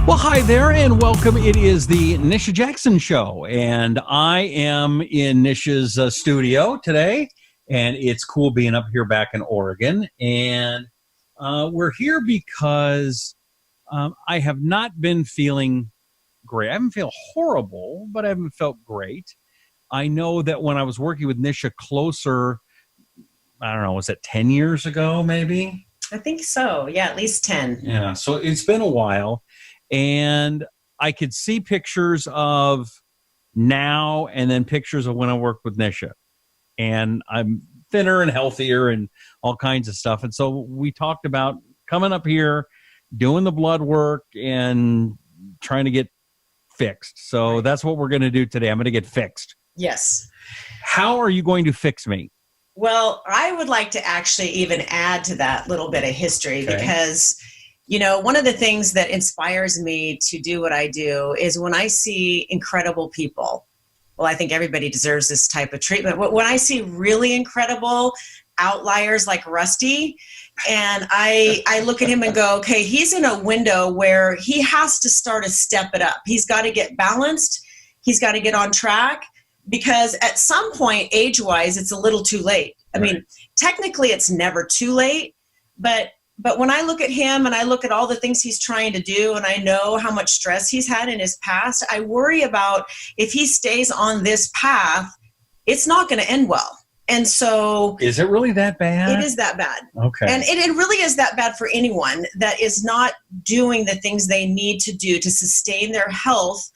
Well, hi there and welcome. It is the Nisha Jackson Show, and I am in Nisha's studio today, and it's cool being up here back in Oregon. And we're here because I have not been feeling great. I haven't felt horrible, but I haven't felt great. I know that when I was working with Nisha closer, I don't know, was it 10 years ago maybe? I think so. Yeah, at least 10. Yeah, so it's been a while. And I could see pictures of now and then pictures of when I worked with Nisha. And I'm thinner and healthier and all kinds of stuff. And so we talked about coming up here, doing the blood work and trying to get fixed. So that's what we're going to do today. I'm going to get fixed. Yes. How are you going to fix me? Well, I would like to actually even add to that little bit of history because, you know, one of the things that inspires me to do what I do is when I see incredible people. Well, I think everybody deserves this type of treatment. When I see really incredible outliers like Rusty, and I look at him and go, okay, he's in a window where he has to start to step it up. He's got to get balanced. He's got to get on track. Because at some point, age-wise, it's a little too late. I mean, technically, it's never too late. But when I look at him and I look at all the things he's trying to do, and I know how much stress he's had in his past, I worry about if he stays on this path, it's not going to end well. And so... Is it really that bad? It is that bad. Okay. And it really is that bad for anyone that is not doing the things they need to do to sustain their health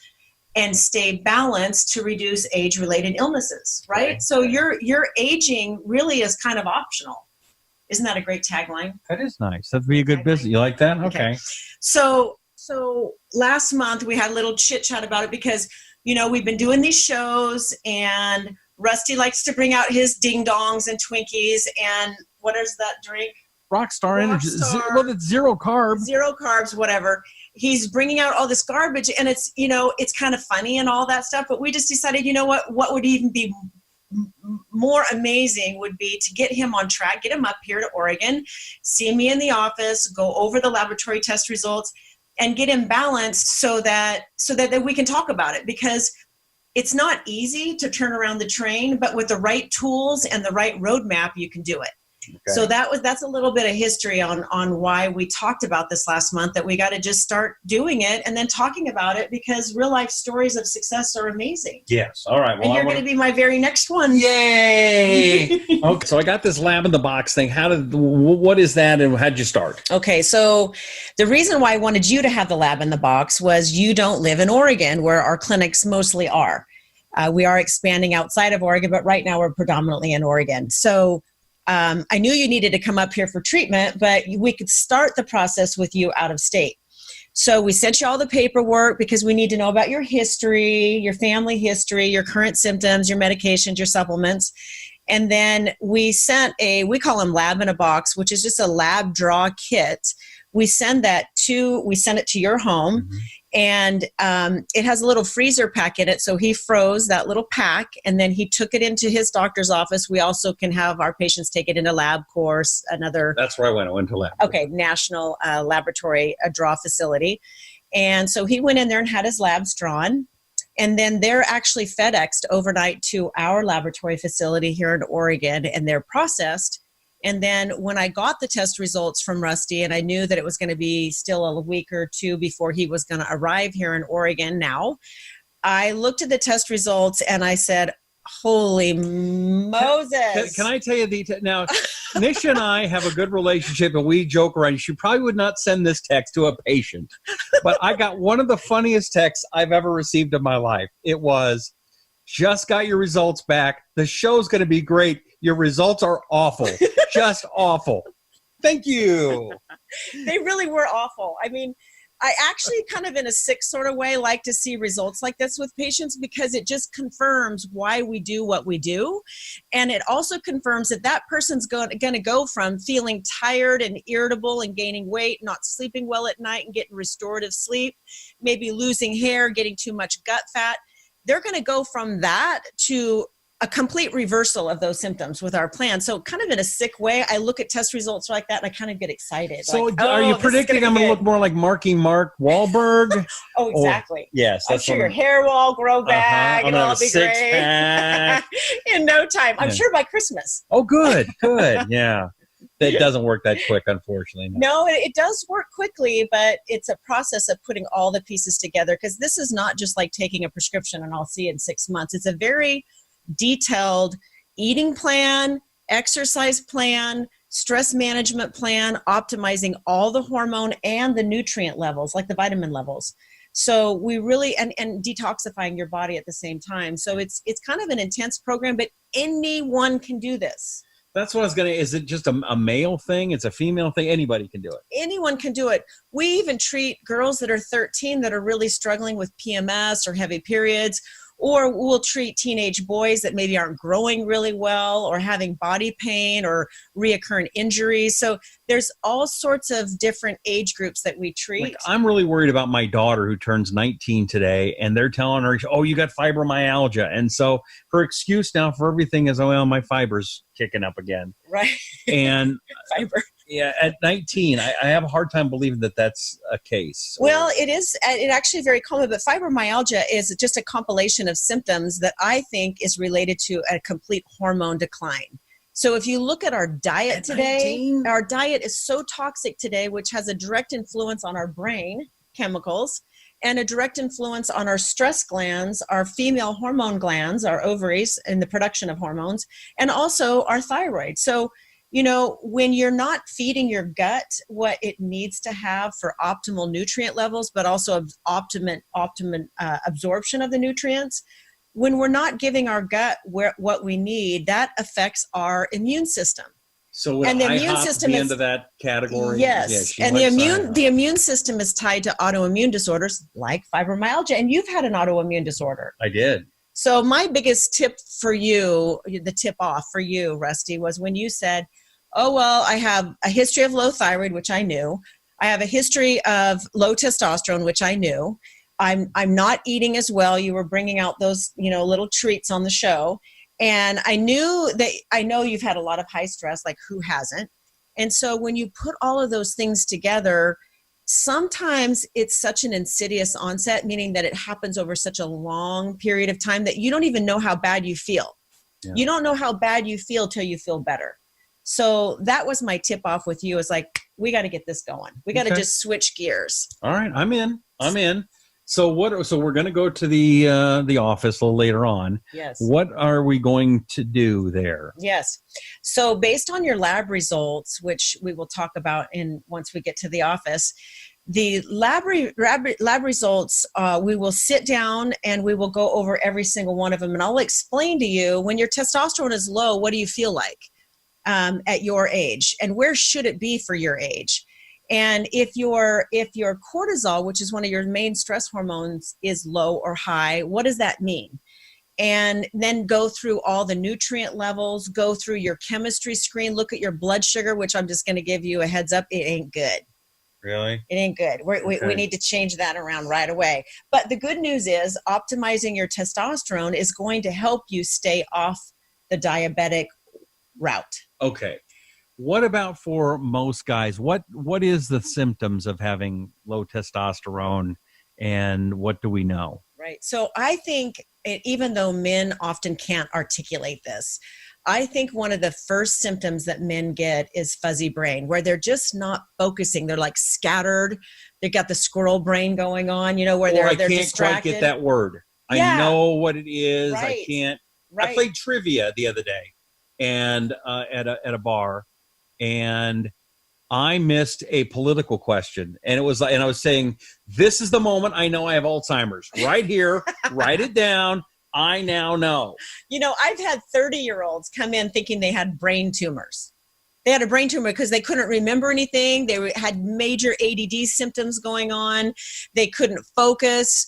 and stay balanced to reduce age-related illnesses, right? So your aging really is kind of optional. Isn't that a great tagline? That is nice. That'd be a good business. You like that? Okay. So last month we had a little chit-chat about it because, you know, we've been doing these shows and Rusty likes to bring out his ding-dongs and Twinkies and what is that drink? Rockstar Energy. Well, it's zero carbs. Zero carbs, whatever. He's bringing out all this garbage and it's, you know, it's kind of funny and all that stuff. But we just decided, you know what would even be more amazing would be to get him on track, get him up here to Oregon, see me in the office, go over the laboratory test results and get him balanced so that we can talk about it because it's not easy to turn around the train, but with the right tools and the right roadmap, you can do it. Okay. So that's a little bit of history on why we talked about this last month, that we got to just start doing it and then talking about it because real life stories of success are amazing. Yes. All right. Well, and you're going to be my very next one. Yay. Okay. So I got this lab in the box thing. What is that and how'd you start? Okay. So the reason why I wanted you to have the lab in the box was you don't live in Oregon where our clinics mostly are. We are expanding outside of Oregon, but right now we're predominantly in Oregon. So I knew you needed to come up here for treatment, but we could start the process with you out of state. So we sent you all the paperwork because we need to know about your history, your family history, your current symptoms, your medications, your supplements. And then we sent we call them lab in a box, which is just a lab draw kit. We send it to your home. Mm-hmm. And it has a little freezer pack in it. So he froze that little pack and then he took it into his doctor's office. We also can have our patients take it into LabCorp, another. That's where I went. I went to lab. Okay. National laboratory draw facility. And so he went in there and had his labs drawn. And then they're actually FedExed overnight to our laboratory facility here in Oregon and they're processed. And then when I got the test results from Rusty and I knew that it was going to be still a week or two before he was going to arrive here in Oregon now, I looked at the test results and I said, holy Moses. Can I tell you now, Nisha and I have a good relationship and we joke around. She probably would not send this text to a patient, but I got one of the funniest texts I've ever received in my life. It was, just got your results back. The show's going to be great. Your results are awful. Just awful. Thank you. They really were awful. I mean, I actually kind of in a sick sort of way like to see results like this with patients because it just confirms why we do what we do. And it also confirms that that person's going to go from feeling tired and irritable and gaining weight, not sleeping well at night and getting restorative sleep, maybe losing hair, getting too much gut fat. They're going to go from that to a complete reversal of those symptoms with our plan. So kind of in a sick way, I look at test results like that and I kind of get excited. So like, are you predicting I'm going to look more like Mark Wahlberg? Oh, exactly. Yes. I'm sure your hair will all grow back. It'll all be great. In no time. I'm sure by Christmas. Oh, good. Yeah. It doesn't work that quick, unfortunately. No, it does work quickly, but it's a process of putting all the pieces together, because this is not just like taking a prescription and I'll see it in 6 months. It's a very detailed eating plan, exercise plan, stress management plan, optimizing all the hormone and the nutrient levels, like the vitamin levels. So we really, and detoxifying your body at the same time. So it's kind of an intense program, but anyone can do this. That's what I was going to, is it just a male thing? It's a female thing? Anybody can do it. Anyone can do it. We even treat girls that are 13 that are really struggling with PMS or heavy periods, or we'll treat teenage boys that maybe aren't growing really well or having body pain or reoccurring injuries. So there's all sorts of different age groups that we treat. Like, I'm really worried about my daughter who turns 19 today, and they're telling her, oh, you got fibromyalgia. And so her excuse now for everything is, oh, well, my fiber's kicking up again. Right. And fiber. Yeah, at 19, I have a hard time believing that that's a case. Well, it is. It actually very common, but fibromyalgia is just a compilation of symptoms that I think is related to a complete hormone decline. So if you look at our diet today, 19? Our diet is so toxic today, which has a direct influence on our brain chemicals and a direct influence on our stress glands, our female hormone glands, our ovaries, and the production of hormones, and also our thyroid. So, you know, when you're not feeding your gut what it needs to have for optimal nutrient levels, but also optimum absorption of the nutrients, when we're not giving our gut what we need, that affects our immune system. So would the immune system be into that category? Yes, and the immune system is tied to autoimmune disorders like fibromyalgia, and you've had an autoimmune disorder. I did. So my biggest tip for you, the tip off for you, Rusty, was when you said, oh, well, I have a history of low thyroid, which I knew. I have a history of low testosterone, which I knew. I'm not eating as well. You were bringing out those, little treats on the show. And I know you've had a lot of high stress, like who hasn't? And so when you put all of those things together, sometimes it's such an insidious onset, meaning that it happens over such a long period of time that you don't even know how bad you feel. Yeah. You don't know how bad you feel till you feel better. So that was my tip off with you, is like, we got to get this going. We got to just switch gears. All right. I'm in. So we're going to go to the office a little later on. Yes. What are we going to do there? Yes. So based on your lab results, which we will talk about once we get to the office, the lab results, we will sit down and we will go over every single one of them. And I'll explain to you, when your testosterone is low, what do you feel like at your age? And where should it be for your age? And if your cortisol, which is one of your main stress hormones, is low or high, what does that mean? And then go through all the nutrient levels, go through your chemistry screen, look at your blood sugar, which I'm just going to give you a heads up, it ain't good. Really? It ain't good. We need to change that around right away. But the good news is optimizing your testosterone is going to help you stay off the diabetic route. Okay. What about for most guys? What is the symptoms of having low testosterone, and what do we know? Right. So I think, even though men often can't articulate this, I think one of the first symptoms that men get is fuzzy brain, where they're just not focusing. They're like scattered. They've got the squirrel brain going on, where they're distracted. I can't quite get that word. Yeah. I know what it is. Right. I can't. Right. I played trivia the other day, and at a bar. And I missed a political question, and I was saying, this is the moment I know I have Alzheimer's. Right here, write it down. I now know. I've had 30-year-olds come in thinking they had brain tumors. They had a brain tumor because they couldn't remember anything. They had major ADD symptoms going on. They couldn't focus.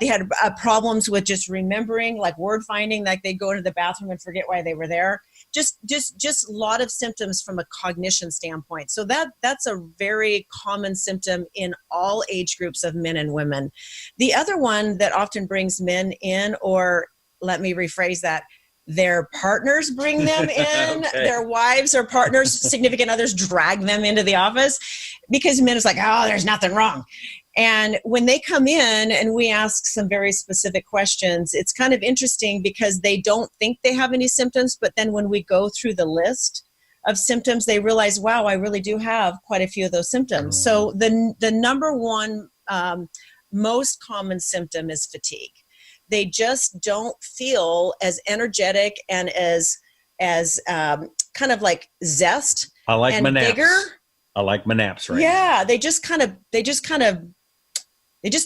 They had problems with just remembering, like word finding, like they'd go into the bathroom and forget why they were there. Just a lot of symptoms from a cognition standpoint. So that's a very common symptom in all age groups of men and women. The other one that often brings men in, or let me rephrase that, Their partners bring them in, Okay. their wives or partners, significant others drag them into the office because men is like, oh, there's nothing wrong. And when they come in and we ask some very specific questions, it's kind of interesting because they don't think they have any symptoms, but then when we go through the list of symptoms, they realize, wow, I really do have quite a few of those symptoms. So the number one most common symptom is fatigue. They just don't feel as energetic and as kind of like zest. I like my naps. Vigor. I like my naps right now. They just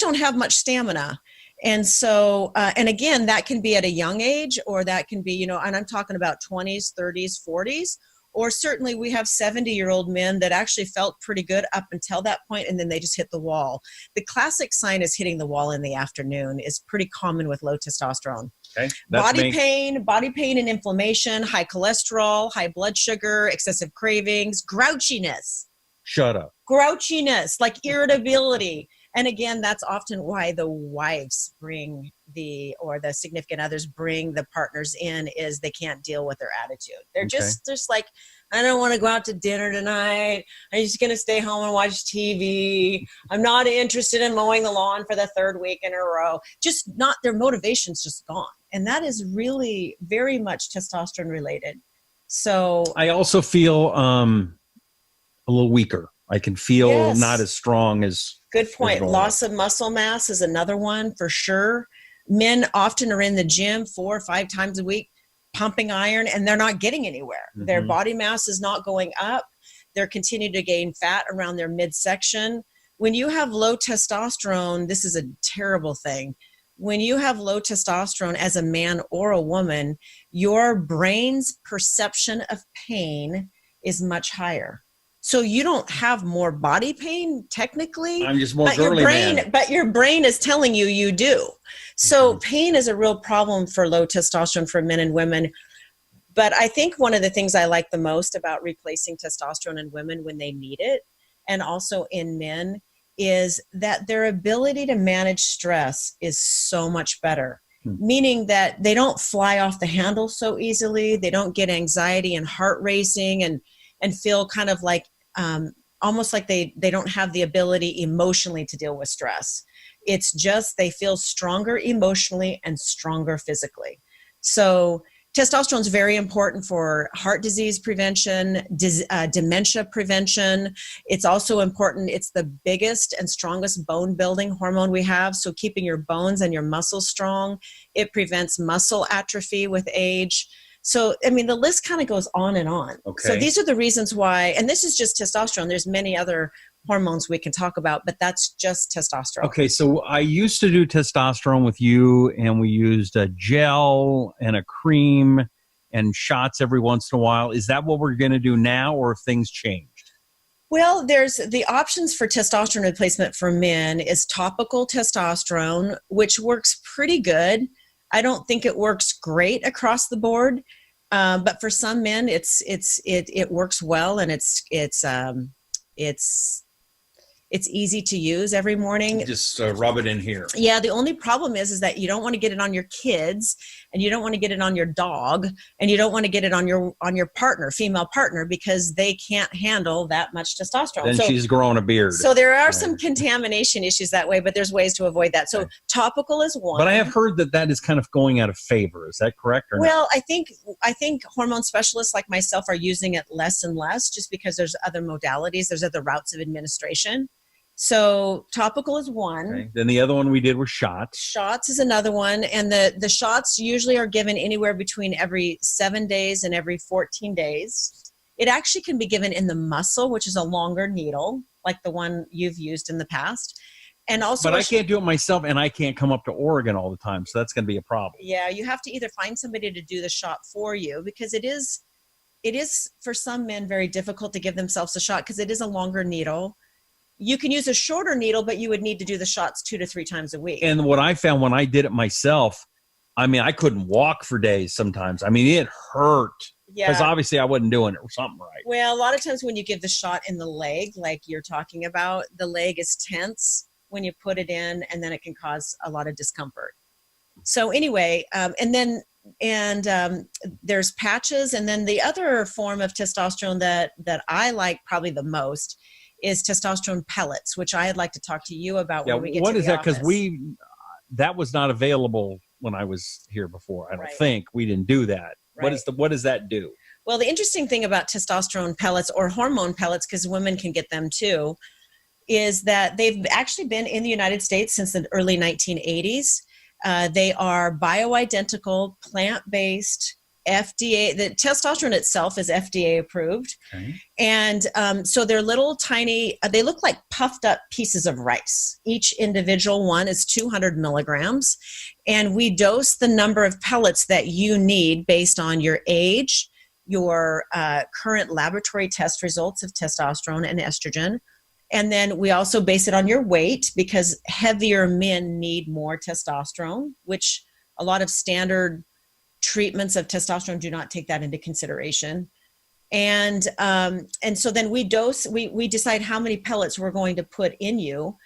don't have much stamina. And so, and again, that can be at a young age, or that can be, and I'm talking about 20s, 30s, 40s, or certainly we have 70-year-old men that actually felt pretty good up until that point, and then they just hit the wall. The classic sign is hitting the wall in the afternoon is pretty common with low testosterone. Okay. Body pain and inflammation, high cholesterol, high blood sugar, excessive cravings, grouchiness. Shut up. Grouchiness, like irritability. And again, that's often why the wives the significant others bring the partners in, is they can't deal with their attitude. They're just like, I don't want to go out to dinner tonight. I'm just going to stay home and watch TV. I'm not interested in mowing the lawn for the third week in a row. Just not, their motivation's just gone. And that is really very much testosterone related. So I also feel a little weaker. I can feel not as strong as. Good point. Loss of muscle mass is another one for sure. Men often are in the gym 4 or 5 times a week, pumping iron, and they're not getting anywhere. Mm-hmm. Their body mass is not going up. They're continuing to gain fat around their midsection. When you have low testosterone, this is a terrible thing. When you have low testosterone as a man or a woman, your brain's perception of pain is much higher. So you don't have more body pain technically. I'm just more girly, man. But your brain is telling you you do. So pain is a real problem for low testosterone for men and women. But I think one of the things I like the most about replacing testosterone in women when they need it, and also in men, is that their ability to manage stress is so much better. Meaning that they don't fly off the handle so easily. They don't get anxiety and heart racing and feel kind of like almost like they don't have the ability emotionally to deal with stress. It's just they feel stronger emotionally and stronger physically. So testosterone is very important for heart disease prevention, dementia prevention. It's also important. It's the biggest and strongest bone building hormone we have. So keeping your bones and your muscles strong. It prevents muscle atrophy with age. So, I mean, the list kind of goes on and on. Okay. So these are the reasons why, and this is just testosterone. There's many other hormones we can talk about, but that's just testosterone. Okay. So I used to do testosterone with you, and we used a gel and a cream and shots every once in a while. Is that what we're going to do now, or have things changed? Well, there's the options for testosterone replacement for men is topical testosterone, which works pretty good. I don't think it works great across the board, but for some men, it works well, and it's easy to use every morning. Just rub it in here. Yeah. The only problem is that you don't want to get it on your kids, and you don't want to get it on your dog, and you don't want to get it on your partner, female partner, because they can't handle that much testosterone. Then she's growing a beard. So there are some contamination issues that way, but there's ways to avoid that. So topical is one. But I have heard that is kind of going out of favor. Is that correct or not? Well, I think hormone specialists like myself are using it less and less, just because there's other modalities, there's other routes of administration. So topical is one. Okay. Then the other one we did was shots. Shots is another one. And the shots usually are given anywhere between every 7 days and every 14 days. It actually can be given in the muscle, which is a longer needle, like the one you've used in the past. And also, but I can't do it myself, and I can't come up to Oregon all the time. So that's going to be a problem. Yeah, you have to either find somebody to do the shot for you, because it is for some men very difficult to give themselves a shot because it is a longer needle. You can use a shorter needle, but you would need to do the shots 2 to 3 times a week. And what I found when I did it myself, I mean, I couldn't walk for days sometimes. I mean, it hurt. Yeah. Because obviously I wasn't doing it or something right. Well, a lot of times when you give the shot in the leg, like you're talking about, the leg is tense when you put it in, and then it can cause a lot of discomfort. So anyway, there's patches. And then the other form of testosterone that I like probably the most is testosterone pellets, which I'd like to talk to you about when we get to the office. What is that? Because that was not available when I was here before. I don't think we didn't do that. Right. What does that do? Well, the interesting thing about testosterone pellets or hormone pellets, because women can get them too, is that they've actually been in the United States since the early 1980s. They are bioidentical, plant-based, FDA. The testosterone itself is FDA approved. Okay. And so they're little tiny, they look like puffed up pieces of rice. Each individual one is 200 milligrams. And we dose the number of pellets that you need based on your age, your current laboratory test results of testosterone and estrogen. And then we also base it on your weight, because heavier men need more testosterone, which a lot of standard treatments of testosterone do not take that into consideration. And so then we decide how many pellets we're going to put in you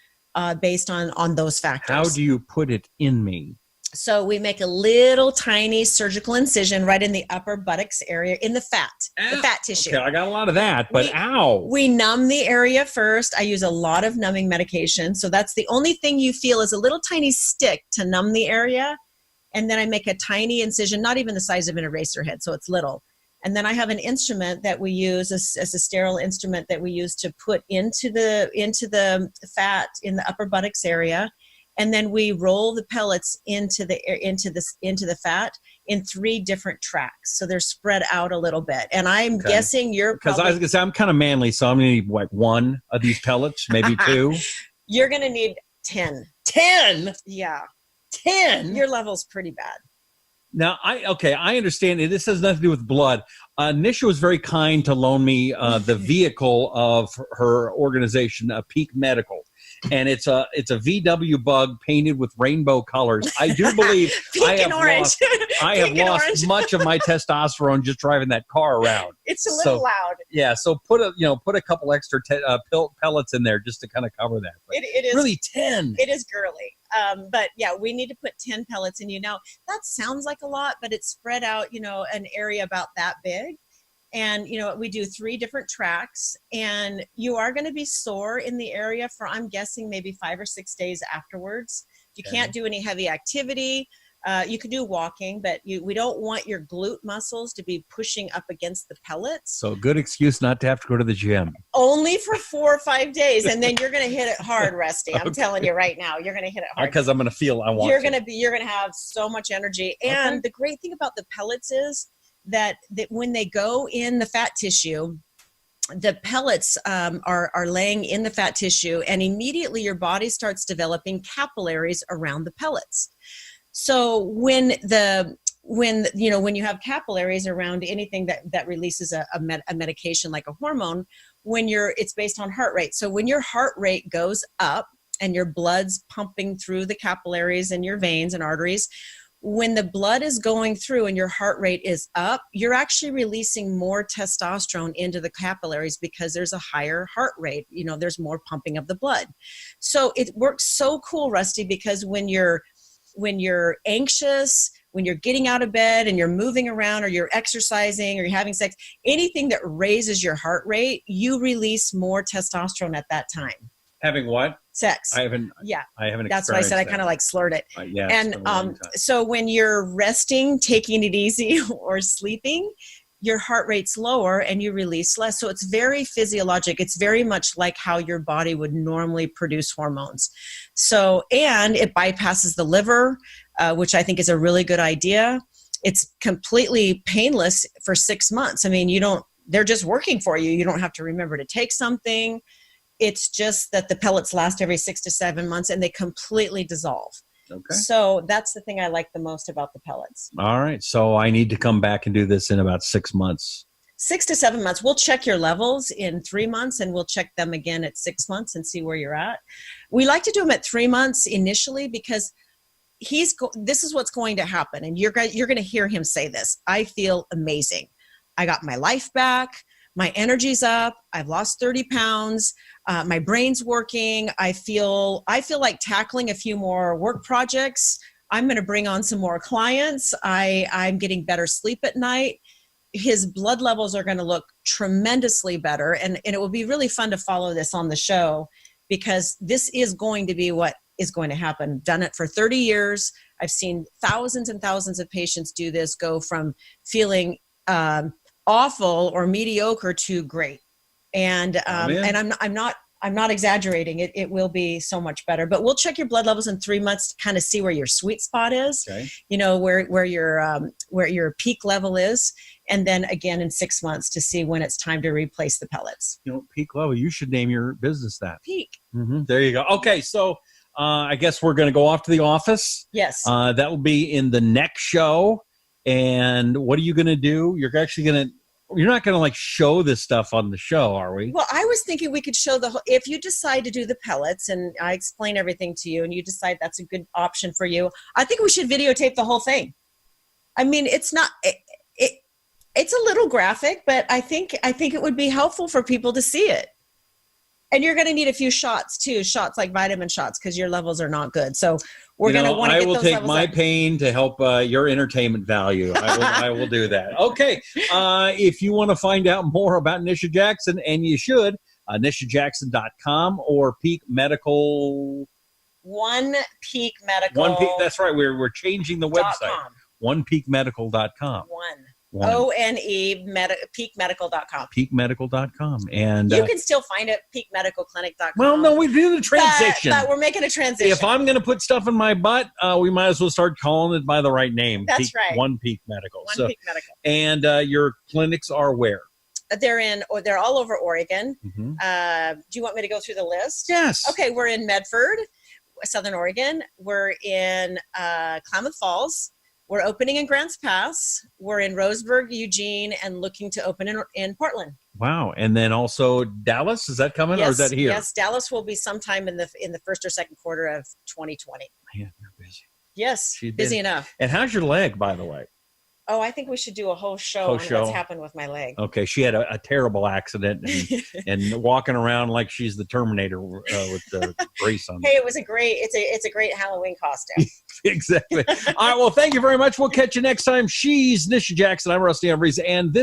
based on those factors. How do you put it in me? So we make a little tiny surgical incision right in the upper buttocks area in the fat tissue. Okay, I got a lot of that, but we numb the area first. I use a lot of numbing medication. So that's the only thing you feel is a little tiny stick to numb the area. And then I make a tiny incision, not even the size of an eraser head, so it's little. And then I have an instrument that we use as a sterile instrument that we use to put into the fat in the upper buttocks area. And then we roll the pellets into the fat in 3 different tracks. So they're spread out a little bit. And I'm guessing you're because I was gonna say I'm kind of manly, so I'm gonna need like 1 of these pellets, maybe 2. You're gonna need 10. 10? Yeah. 10? Your level's pretty bad. Now, I understand it. This has nothing to do with blood. Nisha was very kind to loan me the vehicle of her organization, OnePeak Medical. And it's a VW bug painted with rainbow colors. I do believe I have lost much of my testosterone just driving that car around. It's a little loud. Yeah, so put a couple extra pellets in there just to kind of cover that. But it is really 10. It is girly. But yeah, we need to put 10 pellets in you. Now, that sounds like a lot, but it's spread out, an area about that big. And, we do 3 different tracks, and you are going to be sore in the area for, I'm guessing, maybe 5 or 6 days afterwards. You can't do any heavy activity. You could do walking, but we don't want your glute muscles to be pushing up against the pellets. So good excuse not to have to go to the gym. Only for 4 or 5 days, and then you're going to hit it hard, Rusty. I'm telling you right now, you're going to hit it hard. Because I'm going to feel you're going to have so much energy. And the great thing about the pellets is that when they go in the fat tissue, the pellets are laying in the fat tissue, and immediately your body starts developing capillaries around the pellets. So when you have capillaries around anything that releases a medication like a hormone, it's based on heart rate. So when your heart rate goes up and your blood's pumping through the capillaries in your veins and arteries, when the blood is going through and your heart rate is up, you're actually releasing more testosterone into the capillaries because there's a higher heart rate. There's more pumping of the blood. So it works so cool, Rusty, because when you're anxious, when you're getting out of bed and you're moving around, or you're exercising, or you're having sex, anything that raises your heart rate, you release more testosterone at that time. Having what? Sex. I haven't. That's why I said I kind of like slurred it. Yeah. And so when you're resting, taking it easy, or sleeping, your heart rate's lower and you release less. So it's very physiologic. It's very much like how your body would normally produce hormones. So, and it bypasses the liver, which I think is a really good idea. It's completely painless for 6 months. I mean, they're just working for you. You don't have to remember to take something. It's just that the pellets last every 6 to 7 months, and they completely dissolve. Okay. So that's the thing I like the most about the pellets. All right. So I need to come back and do this in about 6 months. 6 to 7 months. We'll check your levels in 3 months, and we'll check them again at 6 months and see where you're at. We like to do them at 3 months initially, because this is what's going to happen. And you're going to hear him say this. I feel amazing. I got my life back. My energy's up. I've lost 30 pounds. My brain's working. I feel like tackling a few more work projects. I'm going to bring on some more clients. I'm getting better sleep at night. His blood levels are going to look tremendously better. And it will be really fun to follow this on the show, because this is going to be what is going to happen. Done it for 30 years. I've seen thousands and thousands of patients do this, go from feeling awful or mediocre to great. And and I'm not exaggerating. It will be so much better. But we'll check your blood levels in 3 months to kind of see where your sweet spot is. Okay. You know, where your peak level is, and then again in 6 months to see when it's time to replace the pellets. You know, peak level. You should name your business that. Peak. Mm-hmm. There you go. Okay, so I guess we're going to go off to the office. Yes. That will be in the next show. And what are you going to do? You're not going to like show this stuff on the show, are we? Well, I was thinking we could show if you decide to do the pellets and I explain everything to you and you decide that's a good option for you, I think we should videotape the whole thing. I mean, it's a little graphic, but I think it would be helpful for people to see it. And you're going to need a few shots too, shots like vitamin shots, because your levels are not good. So we're going to want to get those levels. I will take my pain to help your entertainment value. I will do that. Okay. If you want to find out more about Nisha Jackson, and you should, nishajackson.com or Peak Medical. OnePeak Medical. OnePeak. That's right. We're changing the website. OnePeakMedical.com. peakmedical.com. Peakmedical.com. And you can still find it peakmedicalclinic.com. Well, no, we do the transition. But we're making a transition. If I'm going to put stuff in my butt, we might as well start calling it by the right name. That's right. OnePeak Medical. OnePeak Medical. And your clinics are where? They're all over Oregon. Mm-hmm. Do you want me to go through the list? Yes. Okay, we're in Medford, Southern Oregon. We're in Klamath Falls. We're opening in Grants Pass. We're in Roseburg, Eugene, and looking to open in Portland. Wow. And then also Dallas, is that coming, or is that here? Yes, Dallas will be sometime in the first or second quarter of 2020. Man, you're busy. Yes, busy enough. And how's your leg, by the way? Oh, I think we should do a whole show on what's happened with my leg. Okay, she had a terrible accident and walking around like she's the Terminator with the brace on. Hey, it's a great Halloween costume. Exactly. All right, well, thank you very much. We'll catch you next time. She's Nisha Jackson. I'm Rusty Humphries, and this